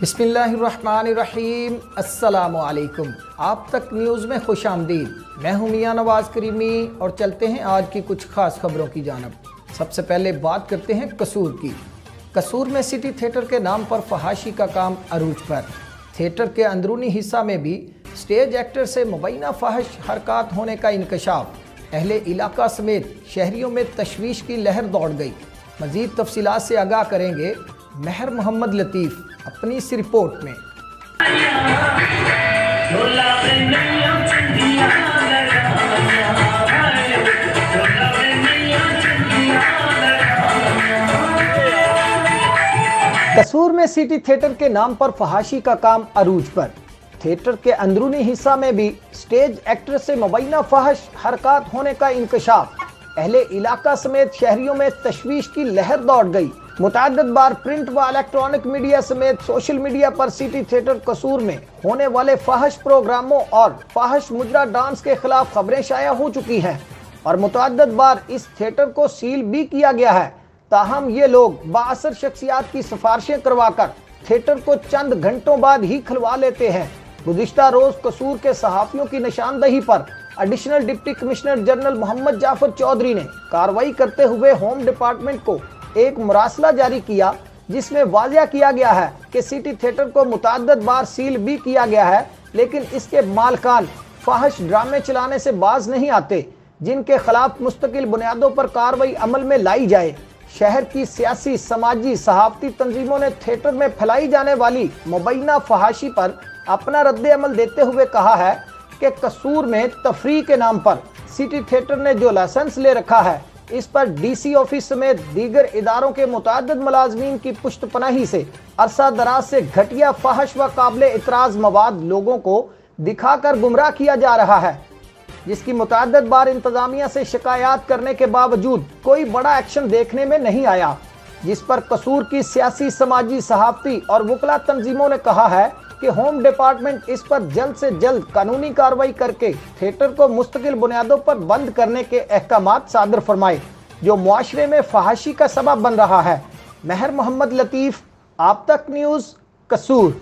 बिस्मिल्लाहिर्रहमानिर्रहीम, अस्सलामुअलैकुम। आप तक न्यूज़ में खुश आमदीद। मैं हूँ मियाँ नवाज़ करीमी और चलते हैं आज की कुछ ख़ास खबरों की जानब। सबसे पहले बात करते हैं कसूर की। कसूर में सिटी थिएटर के नाम पर फहाशी का काम अरूज पर। थिएटर के अंदरूनी हिस्सा में भी स्टेज एक्टर से मुबैना फाहिश हरकत होने का इंकशाफ। अहले इलाका समेत शहरियों में तशवीश की लहर दौड़ गई। मज़ीद तफसीलात से आगाह करेंगे महर मोहम्मद लतीफ़ अपनी इस रिपोर्ट में। कसूर में सिटी थिएटर के नाम पर फहाशी का काम अरूज पर। थिएटर के अंदरूनी हिस्सा में भी स्टेज एक्टर से मुबैना फाहिश हरकत होने का इंकशाफ। अहले इलाका समेत शहरियों में तशवीश की लहर दौड़ गई। मुतअद्दिद बार प्रिंट व इलेक्ट्रॉनिक मीडिया समेत सोशल मीडिया पर सिटी थिएटर कसूर में होने वाले फाहिश प्रोग्रामों और फाहिश मुजरा डांस के खिलाफ खबरें शाया हो चुकी हैं और मुतअद्दिद बार इस थिएटर को सील भी किया गया है। ताहम ये लोग बाअसर शख्सियात की सिफारिशें करवाकर थिएटर को चंद घंटों बाद ही खुलवा लेते हैं। गुज़िश्ता रोज कसूर के सहाफ़ियों की निशानदही पर additional deputy commissioner general Mohammad Jafar Chaudhry ने कार्रवाई करते हुए होम डिपार्टमेंट को एक मुरासला जारी किया, जिसमें वाज़िया किया गया है कि सिटी थिएटर को मुतअद्दिद बार सील भी किया गया है, लेकिन इसके मालकान फाहिश ड्रामे चलाने से बाज नहीं आते, जिनके खिलाफ मुस्तकिल बुनियादों पर कार्रवाई अमल में लाई जाए। शहर की सियासी, समाजी, सहाफ़ती तंजीमों ने थिएटर में फैलाई जाने वाली मुबैना फहाशी पर अपना रद्द अमल देते हुए कहा है कि कसूर में तफरीह के नाम पर सिटी थिएटर ने जो लाइसेंस ले रखा है, इस पर डीसी ऑफिस समेत दीगर इदारों के मुतअद्दिद मुलाजमीन की पुश्तपनाही से अरसा दराज से घटिया फाहिश व काबिले इतराज मवाद लोगों को दिखाकर गुमराह किया जा रहा है, जिसकी मुतअद्दिद बार इंतजामिया से शिकायत करने के बावजूद कोई बड़ा एक्शन देखने में नहीं आया, जिस पर कसूर की सियासी, समाजी, सहाफ़ती और वकला तंजीमों ने कहा है कि होम डिपार्टमेंट इस पर जल्द से जल्द कानूनी कार्रवाई करके थिएटर को मुस्तकिल बुनियादों पर बंद करने के अहकामात सादर फरमाए, जो मुआशरे में फहाशी का सबब बन रहा है। महर मोहम्मद लतीफ़, आप तक न्यूज़, कसूर।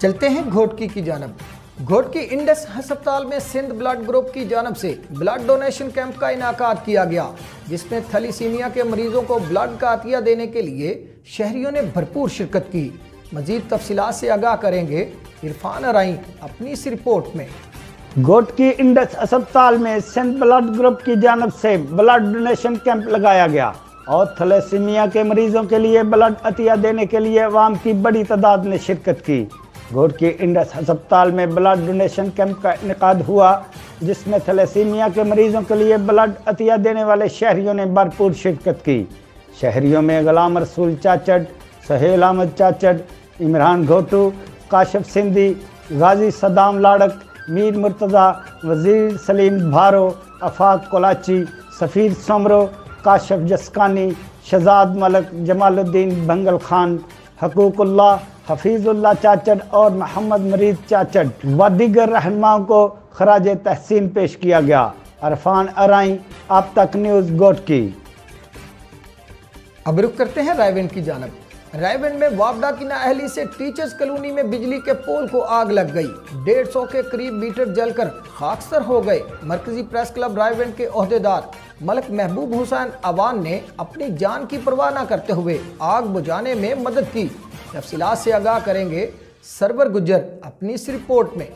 चलते हैं घोटकी की जानब। घोटकी इंडस अस्पताल में सिंध ब्लड ग्रुप की जानब से ब्लड डोनेशन कैंप का इनाकाद किया गया, जिसमें थैलीसीमिया के मरीजों को ब्लड का अतिया देने के लिए शहरियों ने भरपूर शिरकत की। मजीद तफसीलात से आगाह करेंगे इरफान अराई अपनी इस रिपोर्ट में। घोटकी इंडस अस्पताल में सिंध ब्लड ग्रुप की जानब से ब्लड डोनेशन कैंप लगाया गया और थैलेसीमिया के मरीजों के लिए ब्लड अतिया देने के लिए अवाम की बड़ी तादाद ने शिरकत की। घोटकी इंडस अस्पताल में ब्लड डोनेशन कैंप का इनेकाद हुआ, जिसमें थैलेसीमिया के मरीजों के लिए ब्लड अतिया देने वाले शहरियों ने भरपूर शिरकत की। शहरियों में गुलाम रसूल चाचड़, सहेल अहमद चाचड़, इमरान घोटू, काशिफ सिंधी, गाजी सदाम लाड़क, मीर मुर्तज़ा, वज़ीर सलीम भारो, अफाक कोलाची, सफ़ीर समरो, काशिफ जसकानी, शहजाद मलक, जमालुद्दीन भंगल खान, हकूकुल्ला, हफीजुल्ला चाचड़ और मोहम्मद मरीद चाचड़ व दीगर रहनुमाओं को खराज तहसीन पेश किया गया। अरफान अराई, आप तक न्यूज़, घोटकी। अब रुख करते हैं रायविंड की जानब। रायविंड में वापडा की नाअहली से टीचर्स कॉलोनी में बिजली के पोल को आग लग गई। 150 के करीब मीटर जलकर खाकसर हो गए। मरकजी प्रेस क्लब रायविंड के ओहदेदार मलिक महबूब हुसैन अवान ने अपनी जान की परवाह न करते हुए आग बुझाने में मदद की। तफसीलात से आगाह करेंगे सरवर गुज्जर अपनी इस रिपोर्ट में।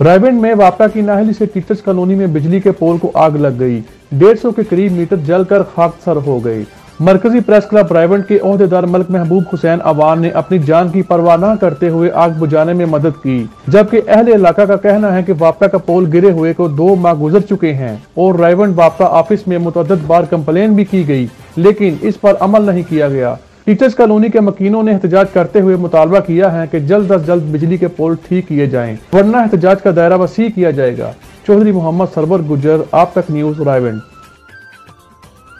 रायविंड में वापडा की नाअहली से टीचर्स कॉलोनी में बिजली के पोल को आग लग गई। 150 के करीब मीटर जलकर खाकसर हो गई। मरकजी प्रेस क्लब रायविंड के ओहदेदार मलिक महबूब हुसैन अवान ने अपनी जान की परवाह न करते हुए आग बुझाने में मदद की, जबकि अहले इलाका का कहना है कि वापडा का पोल गिरे हुए को 2 माह गुजर चुके हैं और रायविंड वापडा ऑफिस में मुतअद्दिद बार कंप्लेन भी की गई, लेकिन इस पर अमल नहीं किया गया। टीचर्स कॉलोनी के मकीनों ने एहतजाज करते हुए मुतालबा किया है कि जल्द अज जल्द बिजली के पोल ठीक किए जाएं, वरना एहतजाज का दायरा वसी किया जाएगा। चौधरी मोहम्मद सरवर गुज्जर, आप तक न्यूज़, रायविंड।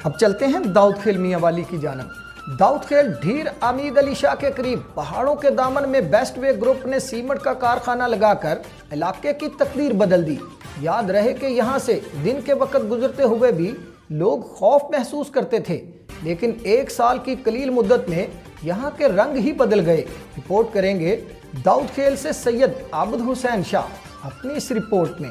अब चलते हैं दाऊद खेल मियां वाली की जानब। दाऊदखेल ढीर आमीद अली शाह के करीब पहाड़ों के दामन में बेस्ट वे ग्रुप ने सीमेंट का कारखाना लगाकर इलाके की तकदीर बदल दी। याद रहे कि यहाँ से दिन के वक्त गुजरते हुए भी लोग खौफ महसूस करते थे, लेकिन 1 साल की कलील मुद्दत में यहाँ के रंग ही बदल गए। रिपोर्ट करेंगे दाऊदखेल से सैयद आबिद हुसैन शाह अपनी इस रिपोर्ट में।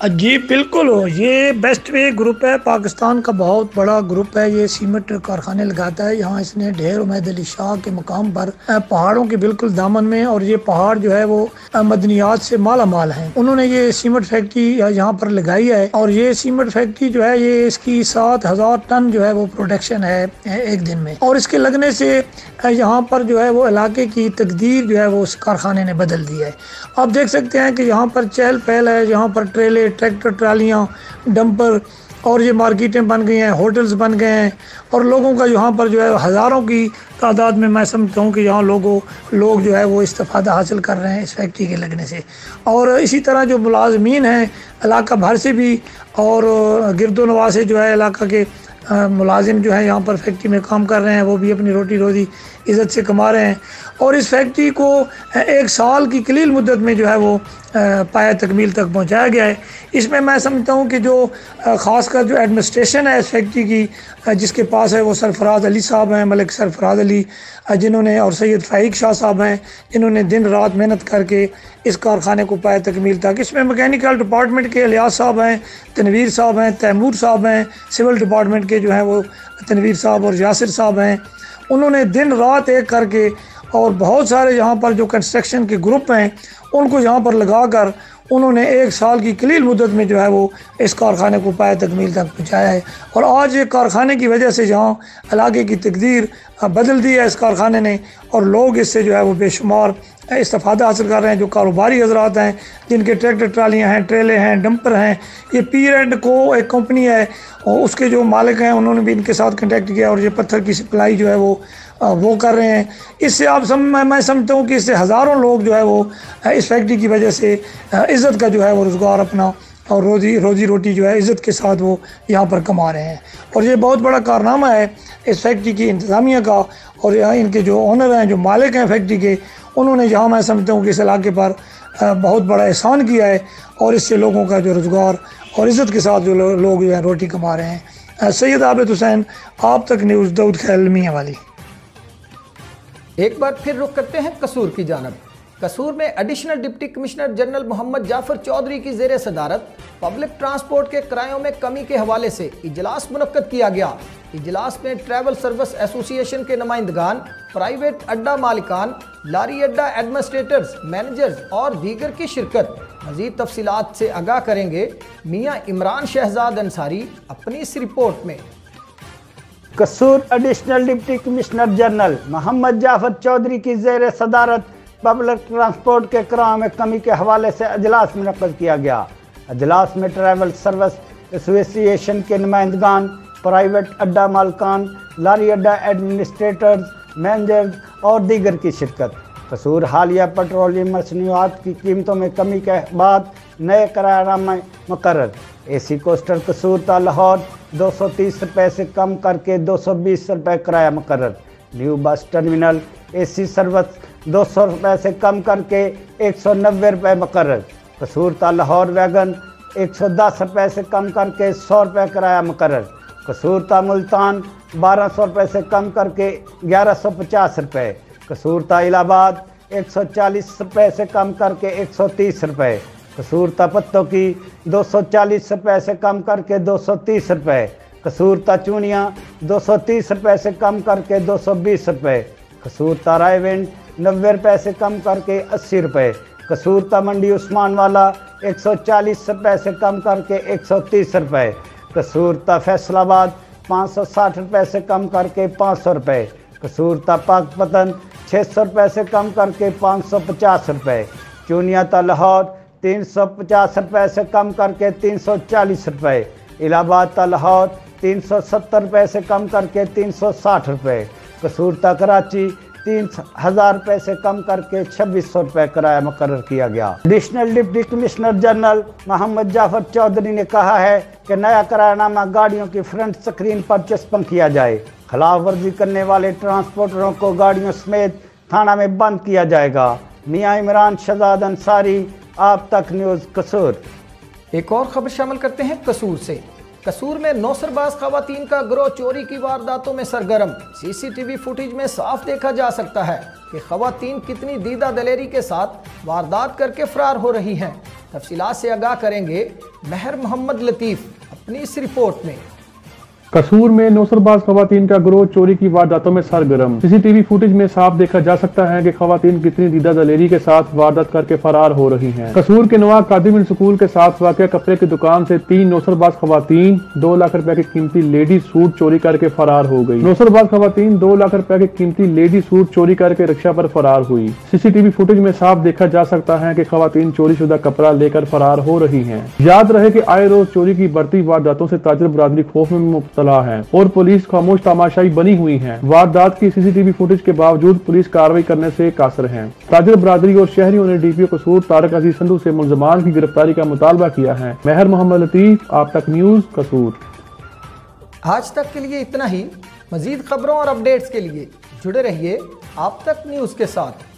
जी बिल्कुल हो, ये बेस्ट वे ग्रुप है, पाकिस्तान का बहुत बड़ा ग्रुप है। ये सीमेंट कारखाने लगाता है। यहाँ इसने ढेर उमैद अली शाह के मकाम पर पहाड़ों के बिल्कुल दामन में, और ये पहाड़ जो है वो मदनियात से माला माल है। उन्होंने ये सीमेंट फैक्ट्री यहाँ पर लगाई है, और ये सीमेंट फैक्ट्री जो है ये इसकी 7000 टन जो है वो प्रोडक्शन है एक दिन में। और इसके लगने से यहाँ पर जो है वो इलाके की तकदीर जो है वो उस कारखाने ने बदल दी है। आप देख सकते हैं कि यहाँ पर चहल पहल है, यहाँ पर ट्रेले, ट्रैक्टर, ट्रालियाँ, डंपर, और ये मार्केटें बन गई हैं, होटल्स बन गए हैं, और लोगों का यहाँ पर जो है हज़ारों की तादाद में मैं समझता हूँ कि यहाँ लोग जो है वो इस्तेफ़ादा हासिल कर रहे हैं इस फैक्ट्री के लगने से। और इसी तरह जो मुलाजमीन हैं इलाका भर से भी और गिरदो नवा से जो है इलाका के मुलाजिम जो है यहाँ पर फैक्ट्री में काम कर रहे हैं, वो भी अपनी रोटी रोज़ी इज़्ज़त से कमा रहे हैं। और इस फैक्ट्री को 1 साल की कलील मुद्दत में जो है वो पाया तकमील तक पहुँचाया गया है। इसमें मैं समझता हूँ कि जो ख़ासकर जो एडमिनिस्ट्रेशन है इस फैक्ट्री की, जिसके पास है वो सरफराज अली साहब हैं, मलिक सरफराज अली, जिन्होंने, और सैयद फ़ाइक शाह साहब हैं, जिन्होंने दिन रात मेहनत करके इस कारखाने को पाया तकमील तक। इसमें मैकेनिकल डिपार्टमेंट के इलियास साहब हैं, तनवीर साहब हैं, तैमूर साहब हैं, सिविल डिपार्टमेंट के जो हैं वो तनवीर साहब और यासिर साहब हैं। उन्होंने दिन रात एक करके, और बहुत सारे यहाँ पर जो कंस्ट्रक्शन के ग्रुप हैं उनको यहाँ पर लगाकर उन्होंने 1 साल की कलील मुद्दत में जो है वो इस कारखाने को पाया तकमील तक पहुँचाया है। और आज ये कारखाने की वजह से जहाँ इलाके की तकदीर बदल दी है इस कारखाने ने, और लोग इससे जो है वो बेशुमार इस्तेफ़ादा हासिल कर रहे हैं। जो कारोबारी हजरात हैं, जिनके ट्रैक्टर ट्रालियाँ हैं, ट्रेले हैं, डंपर हैं, ये पीर एंड को एक कंपनी है, और उसके जो मालिक हैं उन्होंने भी इनके साथ कॉन्टैक्ट किया, और ये पत्थर की सप्लाई जो है वो कर रहे हैं। इससे मैं समझता हूँ कि इससे हज़ारों लोग जो है वो इस फैक्ट्री की वजह से इज़्ज़त का जो है वो रोज़गार अपना और रोज़ी रोटी जो है इज़्ज़त के साथ वो यहाँ पर कमा रहे हैं। और ये बहुत बड़ा कारनामा है इस फैक्ट्री की इंतज़ामिया का, और यहाँ इनके जो ओनर हैं, जो मालिक हैं फैक्ट्री के, उन्होंने यहाँ मैं समझता हूँ कि इस इलाके पर बहुत बड़ा एहसान किया है, और इससे लोगों का जो रोज़गार और इज़्ज़त के साथ जो लोग जो है रोटी कमा रहे हैं। सैयद आबिद हुसैन, आप तक न्यूज़, दाऊदखेल मियाँ वाली। एक बार फिर रुख करते हैं कसूर की जानब। कसूर में additional deputy commissioner general Mohammad Jafar Chaudhry की ज़ेर सदारत पब्लिक ट्रांसपोर्ट के किरायों में कमी के हवाले से इजलास मुनक्कद किया गया। इजलास में ट्रैवल सर्विस एसोसिएशन के नुमाइंदगान, प्राइवेट अड्डा मालिकान, लारी अड्डा एडमिनिस्ट्रेटर्स, मैनेजर्स और दीगर की शिरकत। मज़ीद तफसीलात से आगाह करेंगे मियाँ इमरान शहजाद अंसारी अपनी इस रिपोर्ट में। कसूर additional deputy commissioner general Mohammad Jafar Chaudhry की ज़ेर सदारत पब्लिक ट्रांसपोर्ट के किराए में कमी के हवाले से अजलास मुनक्कद किया गया। अजलास में ट्रैवल सर्विस एसोसिएशन के नुमाइंदगान, प्राइवेट अड्डा मालकान, लारी अड्डा एडमिनिस्ट्रेटर्स, मैनेजर्स और दीगर की शिरकत। कसूर हालिया पेट्रोलियम मसनूआत की कीमतों में कमी के बाद नए किरायानामे मुकर्रर। AC कोस्टर कसूर ता लाहौर 230 रुपये से कम करके 220 रुपये किराया मुकर्रर। New bus terminal AC service 200 रुपये से कम करके 190 रुपये मुकर्रर। कसूर ता लाहौर वैगन 110 रुपये से कम करके 100 रुपये किराया मुकर्रर। कसूर ता मुल्तान 1200 रुपये से कम करके 1150 रुपये। कसूर ता इलाहाबाद 140 रुपये से कम करके 130 रुपये। कसूर ता पत्तों की 240 रुपये से कम करके 230 रुपये। कसूर ता चूनिया 230 रुपये से कम करके 220 रुपये। कसूर ता रायविंड 90 रुपये से कम करके 80 रुपये। कसूर ता मंडी उस्मान वाला 140 रुपये से कम करके 130 रुपये। कसूर ता फैसलाबाद 560 रुपये से कम करके 500 रुपये। कसूर ता पाकपतन 600 रुपये से कम करके 550 रुपये। चूनिया ता लाहौर 350 रुपये से कम करके 340 रुपये। इलाहाबाद ता लाहौर 370 रुपये से कम करके 360 रुपये। कसूर ता कराची 3000 रुपये से कम करके 2600 रुपये किराया मुकर्रर किया गया। Additional deputy commissioner general Mohammad Jafar Chaudhry ने कहा है कि नया किरायानामा गाड़ियों की फ्रंट स्क्रीन पर चस्पन किया जाए। खिलाफ वर्जी करने वाले ट्रांसपोर्टरों को गाड़ियों समेत थाना में बंद किया जाएगा। मियां इमरान शहजाद अंसारी, आप तक न्यूज़ कसूर। एक और खबर शामिल करते हैं कसूर से। कसूर में नौसरबाज खवातीन का गिरोह चोरी की वारदातों में सरगर्म। सीसीटीवी फुटेज में साफ देखा जा सकता है कि खवातीन कितनी दीदा दलेरी के साथ वारदात करके फरार हो रही हैं। तफसीलात से आगाह करेंगे महर मोहम्मद लतीफ़ अपनी इस रिपोर्ट में। कसूर में नौसरबाज खवातीन का गिरोह चोरी की वारदातों में सरगर्म। सीसीटीवी फुटेज में साफ देखा जा सकता है कि खवातीन कितनी दीदा दलेरी के साथ वारदात करके फरार हो रही हैं। कसूर के नवा कादिम स्कूल के साथ वाक़या कपड़े की दुकान से 3 नौसरबाज खवातीन 2 लाख रुपए के कीमती लेडी सूट चोरी करके फरार हो गई। नौसरबाज खवातीन 2 लाख रुपए के कीमती लेडी सूट चोरी करके रिक्शा पर फरार हुई। सीसीटीवी फुटेज में साफ देखा जा सकता है कि खवातीन चोरीशुदा कपड़ा लेकर फरार हो रही हैं। याद रहे कि आए रोज चोरी की बढ़ती वारदातों से ताजिर बरादरी खौफ में है और पुलिस खामोश तमाशाई बनी हुई है। वारदात की सीसीटीवी फुटेज के बावजूद पुलिस कार्रवाई करने से कासर है। ताजिर बरादरी और शहरियों ने डीपीओ कसूर तारक अजीज संधू से मुलजमान की गिरफ्तारी का मुतालबा किया है। महर मोहम्मद लतीफ, आप तक न्यूज़ कसूर। आज तक के लिए इतना ही। मजीद खबरों और अपडेट्स के लिए जुड़े रहिए आप तक न्यूज़ के साथ।